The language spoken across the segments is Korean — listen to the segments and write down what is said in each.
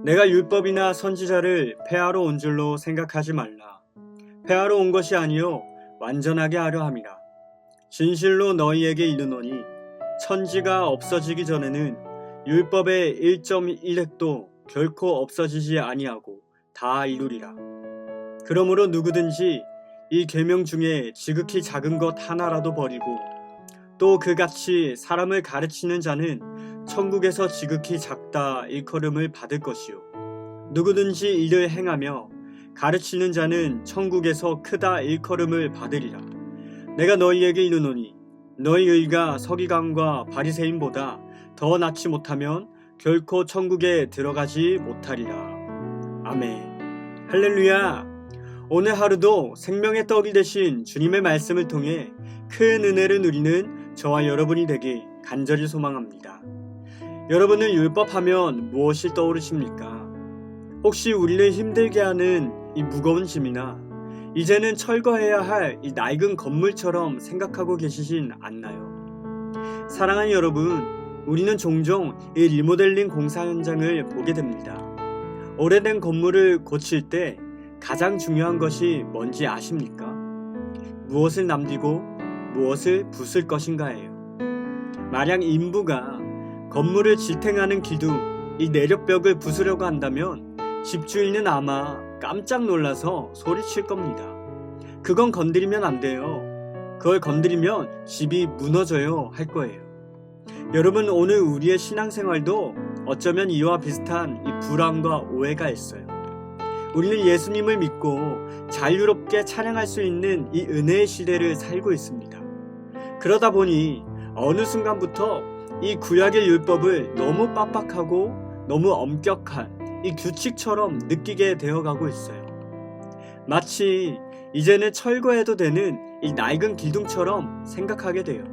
내가 율법이나 선지자를 폐하러 온 줄로 생각하지 말라. 폐하러 온 것이 아니요 완전하게 하려 함이라. 진실로 너희에게 이르노니 천지가 없어지기 전에는 율법의 1.1획도 결코 없어지지 아니하고 다 이루리라. 그러므로 누구든지 이 계명 중에 지극히 작은 것 하나라도 버리고 또 그같이 사람을 가르치는 자는 천국에서 지극히 작다 일컬음을 받을 것이요 누구든지 이를 행하며 가르치는 자는 천국에서 크다 일컬음을 받으리라. 내가 너희에게 이르노니 너희 의가 서기관과 바리새인보다 더 낫지 못하면 결코 천국에 들어가지 못하리라. 아멘. 할렐루야. 오늘 하루도 생명의 떡이 되신 주님의 말씀을 통해 큰 은혜를 누리는 저와 여러분이 되길 간절히 소망합니다. 여러분은 율법하면 무엇이 떠오르십니까? 혹시 우리를 힘들게 하는 이 무거운 짐이나 이제는 철거해야 할 이 낡은 건물처럼 생각하고 계시진 않나요? 사랑하는 여러분, 우리는 종종 이 리모델링 공사 현장을 보게 됩니다. 오래된 건물을 고칠 때 가장 중요한 것이 뭔지 아십니까? 무엇을 남기고 무엇을 부술 것인가예요. 만약 인부가 건물을 지탱하는 기둥, 이 내력벽을 부수려고 한다면 집주인은 아마 깜짝 놀라서 소리칠 겁니다. 그건 건드리면 안 돼요. 그걸 건드리면 집이 무너져요 할 거예요. 여러분, 오늘 우리의 신앙생활도 어쩌면 이와 비슷한 이 불안과 오해가 있어요. 우리는 예수님을 믿고 자유롭게 찬양할 수 있는 이 은혜의 시대를 살고 있습니다. 그러다 보니 어느 순간부터 이 구약의 율법을 너무 빡빡하고 너무 엄격한 이 규칙처럼 느끼게 되어가고 있어요. 마치 이제는 철거해도 되는 이 낡은 기둥처럼 생각하게 돼요.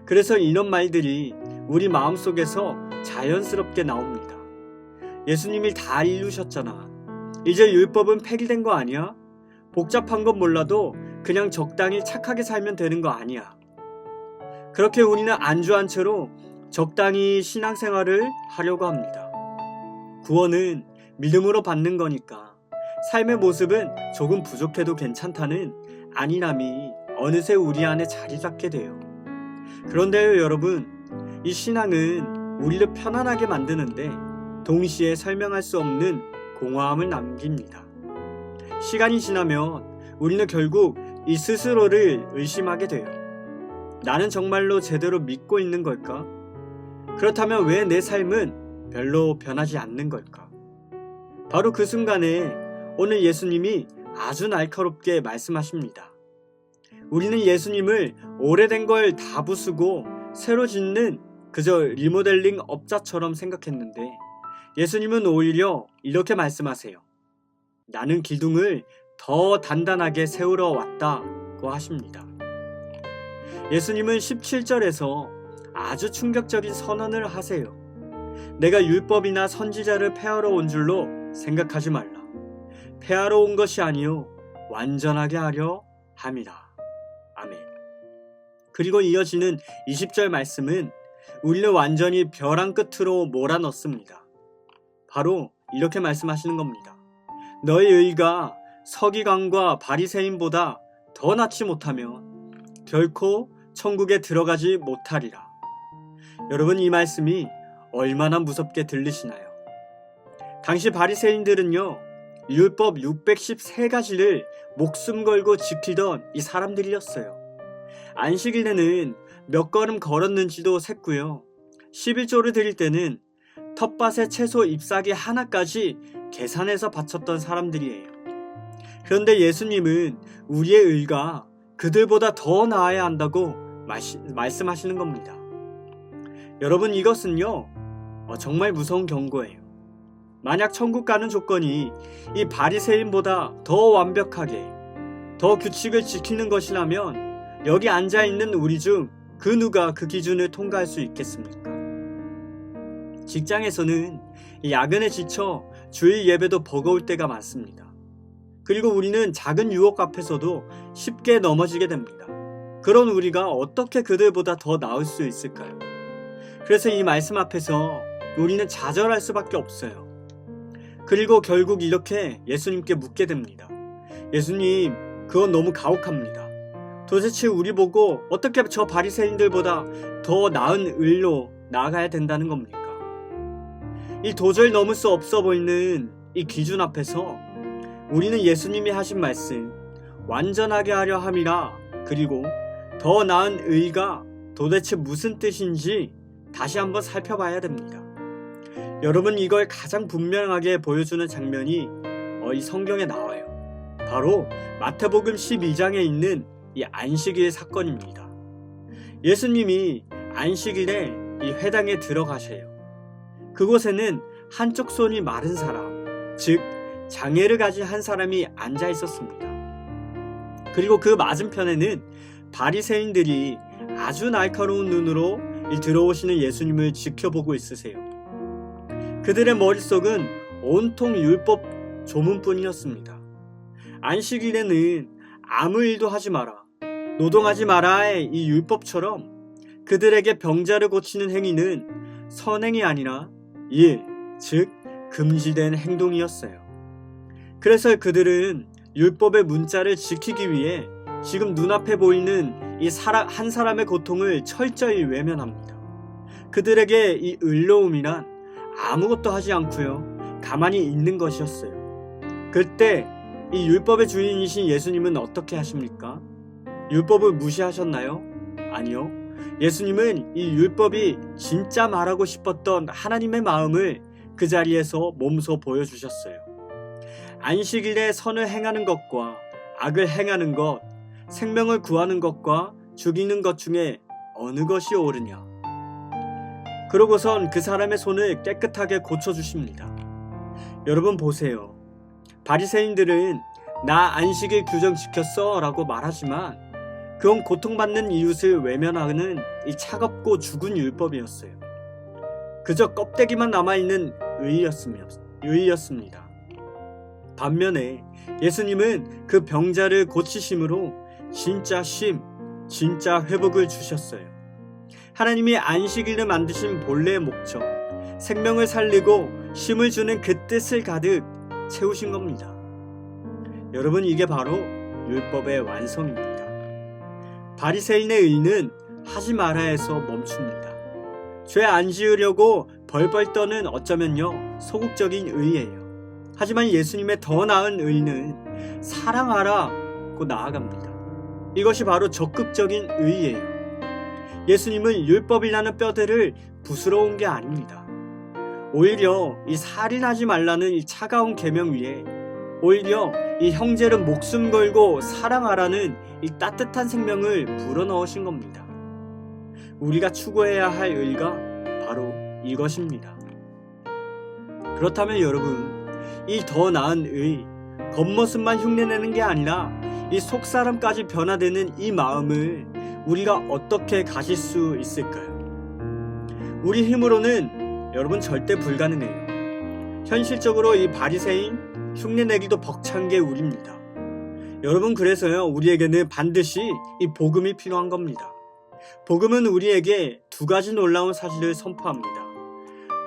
그래서 이런 말들이 우리 마음속에서 자연스럽게 나옵니다. 예수님이 다 이루셨잖아. 이제 율법은 폐기된 거 아니야? 복잡한 건 몰라도 그냥 적당히 착하게 살면 되는 거 아니야? 그렇게 우리는 안주한 채로 적당히 신앙생활을 하려고 합니다. 구원은 믿음으로 받는 거니까 삶의 모습은 조금 부족해도 괜찮다는 안일함이 어느새 우리 안에 자리 잡게 돼요. 그런데요, 여러분, 이 신앙은 우리를 편안하게 만드는데 동시에 설명할 수 없는 공허함을 남깁니다. 시간이 지나면 우리는 결국 이 스스로를 의심하게 돼요. 나는 정말로 제대로 믿고 있는 걸까? 그렇다면 왜 내 삶은 별로 변하지 않는 걸까? 바로 그 순간에 오늘 예수님이 아주 날카롭게 말씀하십니다. 우리는 예수님을 오래된 걸 다 부수고 새로 짓는 그저 리모델링 업자처럼 생각했는데 예수님은 오히려 이렇게 말씀하세요. 나는 기둥을 더 단단하게 세우러 왔다고 하십니다. 예수님은 17절에서 아주 충격적인 선언을 하세요. 내가 율법이나 선지자를 폐하러 온 줄로 생각하지 말라. 폐하러 온 것이 아니요 완전하게 하려 함이라. 아멘. 그리고 이어지는 20절 말씀은 우리를 완전히 벼랑 끝으로 몰아넣습니다. 바로 이렇게 말씀하시는 겁니다. 너희 의가 서기관과 바리새인보다 더 낫지 못하면 결코 천국에 들어가지 못하리라. 여러분, 이 말씀이 얼마나 무섭게 들리시나요? 당시 바리새인들은요, 율법 613가지를 목숨 걸고 지키던 이 사람들이었어요. 안식일에는 몇 걸음 걸었는지도 셌고요. 11조를 드릴 때는 텃밭에 채소 잎사귀 하나까지 계산해서 바쳤던 사람들이에요. 그런데 예수님은 우리의 의가 그들보다 더 나아야 한다고 말씀하시는 겁니다. 여러분, 이것은요 정말 무서운 경고예요. 만약 천국 가는 조건이 이 바리새인보다 더 완벽하게 더 규칙을 지키는 것이라면 여기 앉아있는 우리 중 그 누가 그 기준을 통과할 수 있겠습니까? 직장에서는 야근에 지쳐 주일 예배도 버거울 때가 많습니다. 그리고 우리는 작은 유혹 앞에서도 쉽게 넘어지게 됩니다. 그런 우리가 어떻게 그들보다 더 나을 수 있을까요? 그래서 이 말씀 앞에서 우리는 좌절할 수밖에 없어요. 그리고 결국 이렇게 예수님께 묻게 됩니다. 예수님, 그건 너무 가혹합니다. 도대체 우리 보고 어떻게 저 바리새인들보다 더 나은 의로 나아가야 된다는 겁니까? 이 도저히 넘을 수 없어 보이는 이 기준 앞에서 우리는 예수님이 하신 말씀, 완전하게 하려 함이라, 그리고 더 나은 의가 도대체 무슨 뜻인지 다시 한번 살펴봐야 됩니다. 여러분, 이걸 가장 분명하게 보여주는 장면이 이 성경에 나와요. 바로 마태복음 12장에 있는 이 안식일 사건입니다. 예수님이 안식일에 이 회당에 들어가셔요. 그곳에는 한쪽 손이 마른 사람, 즉 장애를 가진 한 사람이 앉아 있었습니다. 그리고 그 맞은편에는 바리새인들이 아주 날카로운 눈으로 들어오시는 예수님을 지켜보고 있으세요. 그들의 머릿속은 온통 율법 조문뿐이었습니다. 안식일에는 아무 일도 하지 마라, 노동하지 마라의 이 율법처럼 그들에게 병자를 고치는 행위는 선행이 아니라 일, 즉 금지된 행동이었어요. 그래서 그들은 율법의 문자를 지키기 위해 지금 눈앞에 보이는 이 한 사람의 고통을 철저히 외면합니다. 그들에게 이 의로움이란 아무것도 하지 않고요, 가만히 있는 것이었어요. 그때 이 율법의 주인이신 예수님은 어떻게 하십니까? 율법을 무시하셨나요? 아니요. 예수님은 이 율법이 진짜 말하고 싶었던 하나님의 마음을 그 자리에서 몸소 보여주셨어요. 안식일에 선을 행하는 것과 악을 행하는 것, 생명을 구하는 것과 죽이는 것 중에 어느 것이 옳으냐? 그러고선 그 사람의 손을 깨끗하게 고쳐주십니다. 여러분 보세요. 바리새인들은 나 안식일 규정 지켰어 라고 말하지만 그건 고통받는 이웃을 외면하는 이 차갑고 죽은 율법이었어요. 그저 껍데기만 남아있는 의였습니다. 반면에 예수님은 그 병자를 고치심으로 진짜 회복을 주셨어요. 하나님이 안식일을 만드신 본래의 목적, 생명을 살리고 쉼을 주는 그 뜻을 가득 채우신 겁니다. 여러분, 이게 바로 율법의 완성입니다. 바리새인의 의는 하지 말아에서 멈춥니다. 죄 안 지으려고 벌벌 떠는 어쩌면요 소극적인 의예요. 하지만 예수님의 더 나은 의는 사랑하라고 나아갑니다. 이것이 바로 적극적인 의예요. 예수님은 율법이라는 뼈대를 부스러운 게 아닙니다. 오히려 이 살인하지 말라는 이 차가운 계명 위에 오히려 이 형제를 목숨 걸고 사랑하라는 이 따뜻한 생명을 불어넣으신 겁니다. 우리가 추구해야 할 의가 바로 이것입니다. 그렇다면 여러분, 이 더 나은 의, 겉모습만 흉내내는 게 아니라 이 속사람까지 변화되는 이 마음을 우리가 어떻게 가질 수 있을까요? 우리 힘으로는 여러분 절대 불가능해요. 현실적으로 이 바리새인 흉내내기도 벅찬 게 우리입니다. 여러분, 그래서요 우리에게는 반드시 이 복음이 필요한 겁니다. 복음은 우리에게 두 가지 놀라운 사실을 선포합니다.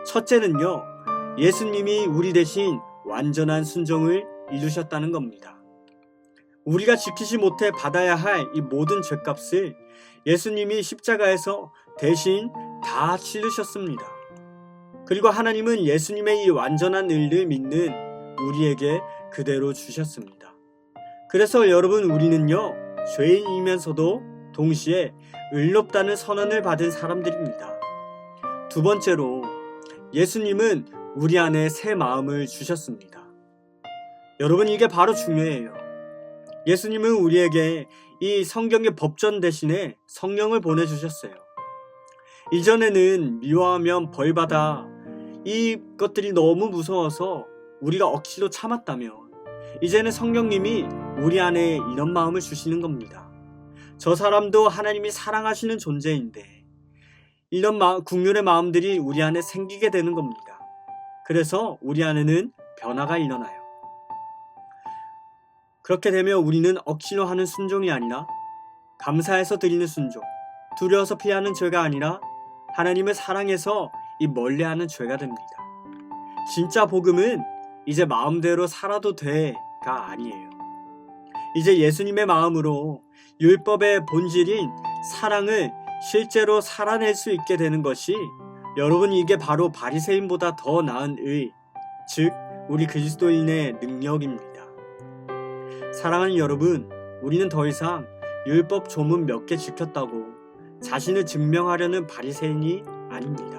첫째는요, 예수님이 우리 대신 완전한 순종을 이루셨다는 겁니다. 우리가 지키지 못해 받아야 할 이 모든 죄값을 예수님이 십자가에서 대신 다 치르셨습니다. 그리고 하나님은 예수님의 이 완전한 의를 믿는 우리에게 그대로 주셨습니다. 그래서 여러분, 우리는요 죄인이면서도 동시에 의롭다는 선언을 받은 사람들입니다. 두 번째로, 예수님은 우리 안에 새 마음을 주셨습니다. 여러분, 이게 바로 중요해요. 예수님은 우리에게 이 성경의 법전 대신에 성령을 보내주셨어요. 이전에는 미워하면 벌받아 이것들이 너무 무서워서 우리가 억지로 참았다면 이제는 성령님이 우리 안에 이런 마음을 주시는 겁니다. 저 사람도 하나님이 사랑하시는 존재인데 이런 국률의 마음들이 우리 안에 생기게 되는 겁니다. 그래서 우리 안에는 변화가 일어나요. 그렇게 되면 우리는 억지로 하는 순종이 아니라 감사해서 드리는 순종, 두려워서 피하는 죄가 아니라 하나님을 사랑해서 이 멀리하는 죄가 됩니다. 진짜 복음은 이제 마음대로 살아도 돼가 아니에요. 이제 예수님의 마음으로 율법의 본질인 사랑을 실제로 살아낼 수 있게 되는 것이 여러분 이게 바로 바리새인보다 더 나은 의, 즉 우리 그리스도인의 능력입니다. 사랑하는 여러분, 우리는 더 이상 율법 조문 몇 개 지켰다고 자신을 증명하려는 바리새인이 아닙니다.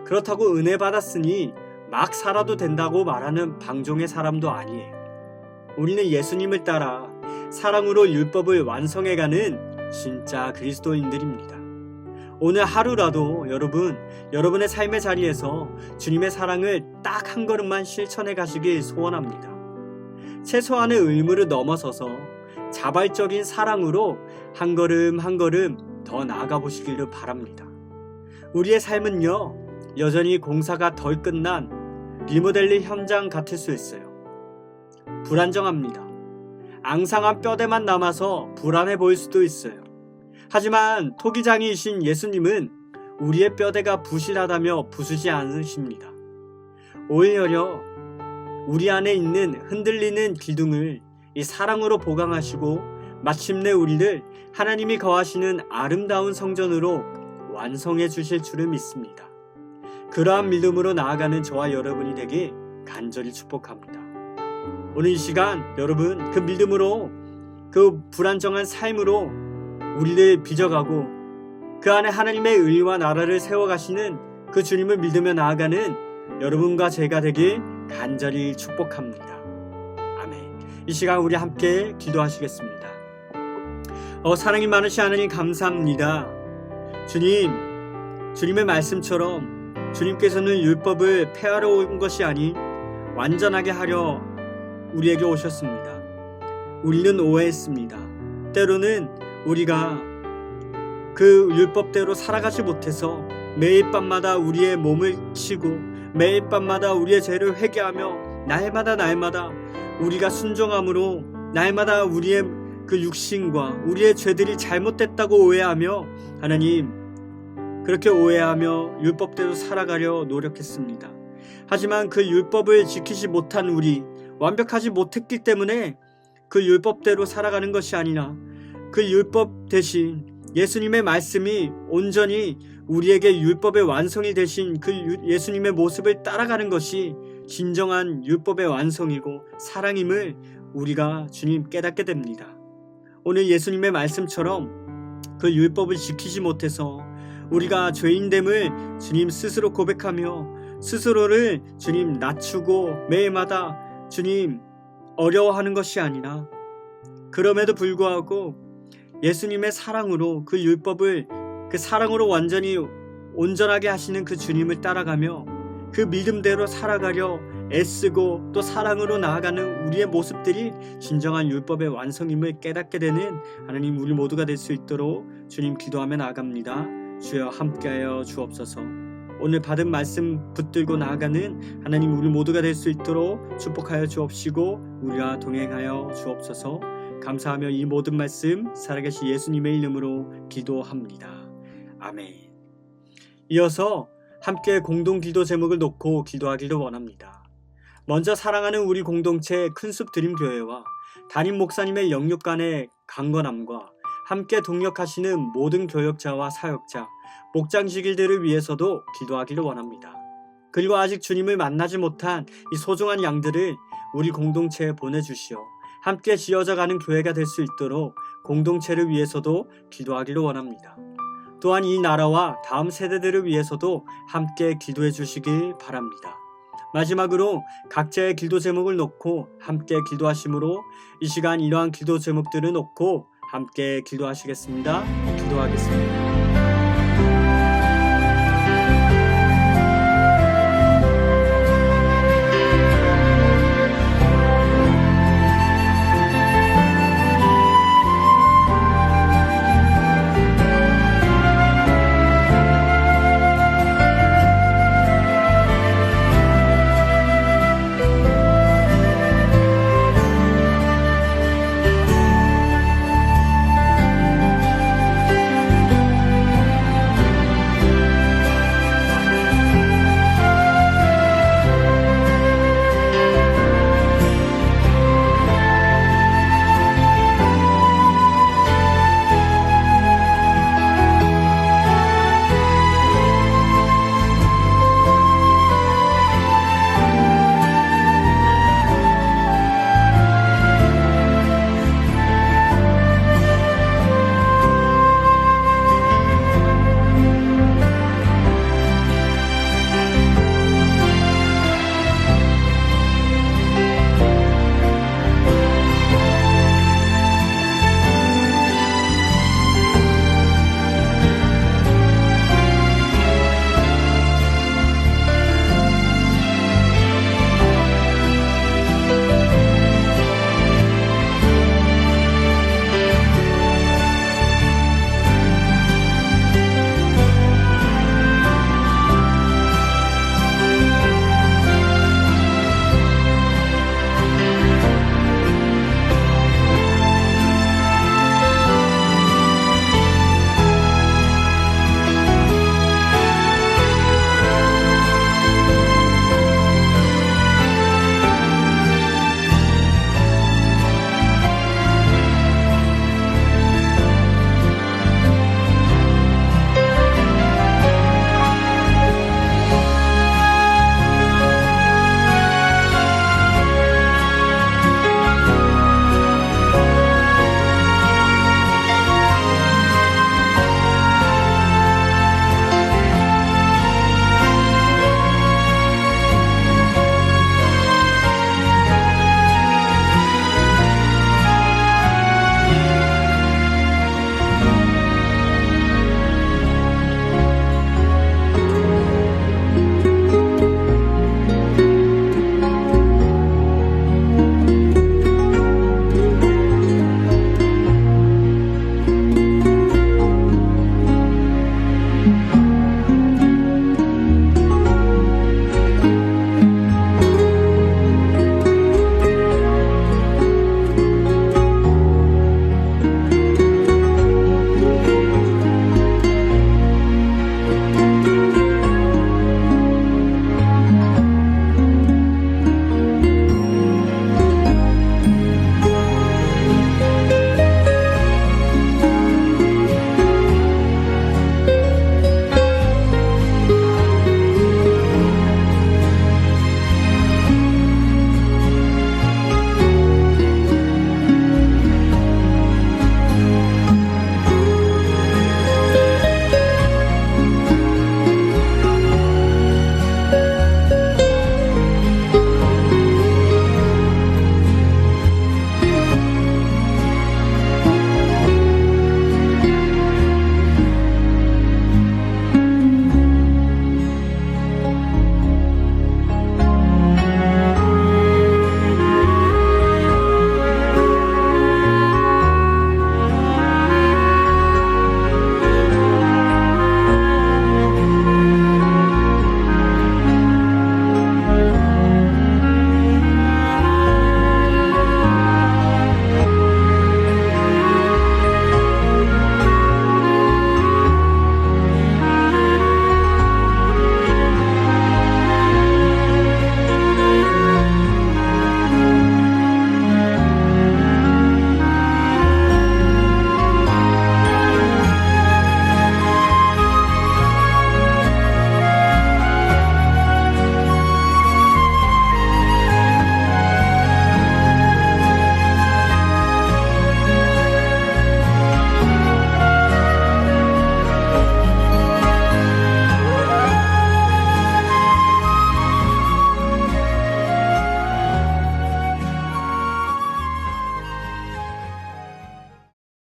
그렇다고 은혜 받았으니 막 살아도 된다고 말하는 방종의 사람도 아니에요. 우리는 예수님을 따라 사랑으로 율법을 완성해가는 진짜 그리스도인들입니다. 오늘 하루라도 여러분의 삶의 자리에서 주님의 사랑을 딱 한 걸음만 실천해 가시길 소원합니다. 최소한의 의무를 넘어서서 자발적인 사랑으로 한 걸음 한 걸음 더 나아가 보시기를 바랍니다. 우리의 삶은요, 여전히 공사가 덜 끝난 리모델링 현장 같을 수 있어요. 불안정합니다. 앙상한 뼈대만 남아서 불안해 보일 수도 있어요. 하지만 토기장이이신 예수님은 우리의 뼈대가 부실하다며 부수지 않으십니다. 오히려 우리 안에 있는 흔들리는 기둥을 이 사랑으로 보강하시고 마침내 우리를 하나님이 거하시는 아름다운 성전으로 완성해 주실 줄을 믿습니다. 그러한 믿음으로 나아가는 저와 여러분이 되길 간절히 축복합니다. 오늘 이 시간 여러분 그 믿음으로 그 불안정한 삶으로 우리를 빚어가고 그 안에 하나님의 의와 나라를 세워가시는 그 주님을 믿으며 나아가는 여러분과 제가 되길 간절히 축복합니다. 아멘. 이 시간 우리 함께 기도하시겠습니다. 사랑이 많으신 하나님 감사합니다. 주님의 말씀처럼 주님께서는 율법을 폐하러 온 것이 아닌 완전하게 하려 우리에게 오셨습니다. 우리는 오해했습니다. 때로는 우리가 그 율법대로 살아가지 못해서 매일 밤마다 우리의 몸을 치고 매일 밤마다 우리의 죄를 회개하며 날마다 우리가 순종함으로 날마다 우리의 그 육신과 우리의 죄들이 잘못됐다고 오해하며 하나님 그렇게 오해하며 율법대로 살아가려 노력했습니다. 하지만 그 율법을 지키지 못한 우리 완벽하지 못했기 때문에 그 율법대로 살아가는 것이 아니라 그 율법 대신 예수님의 말씀이 온전히 우리에게 율법의 완성이 되신 그 예수님의 모습을 따라가는 것이 진정한 율법의 완성이고 사랑임을 우리가 주님 깨닫게 됩니다. 오늘 예수님의 말씀처럼 그 율법을 지키지 못해서 우리가 죄인됨을 주님 스스로 고백하며 스스로를 주님 낮추고 매일마다 주님 어려워하는 것이 아니라 그럼에도 불구하고 예수님의 사랑으로 그 율법을 그 사랑으로 완전히 온전하게 하시는 그 주님을 따라가며 그 믿음대로 살아가려 애쓰고 또 사랑으로 나아가는 우리의 모습들이 진정한 율법의 완성임을 깨닫게 되는 하나님 우리 모두가 될 수 있도록 주님 기도하며 나아갑니다. 주여 함께하여 주옵소서. 오늘 받은 말씀 붙들고 나아가는 하나님 우리 모두가 될 수 있도록 축복하여 주옵시고 우리와 동행하여 주옵소서. 감사하며 이 모든 말씀 살아계신 예수님의 이름으로 기도합니다. 아멘. 이어서 함께 공동기도 제목을 놓고 기도하기를 원합니다. 먼저 사랑하는 우리 공동체 큰숲 드림교회와 담임 목사님의 영육간의 강건함과 함께 동역하시는 모든 교역자와 사역자, 목장지기들을 위해서도 기도하기를 원합니다. 그리고 아직 주님을 만나지 못한 이 소중한 양들을 우리 공동체에 보내주시어 함께 지어져가는 교회가 될 수 있도록 공동체를 위해서도 기도하기를 원합니다. 또한 이 나라와 다음 세대들을 위해서도 함께 기도해 주시길 바랍니다. 마지막으로 각자의 기도 제목을 놓고 함께 기도하심으로 이 시간 이러한 기도 제목들을 놓고 함께 기도하시겠습니다. 기도하겠습니다.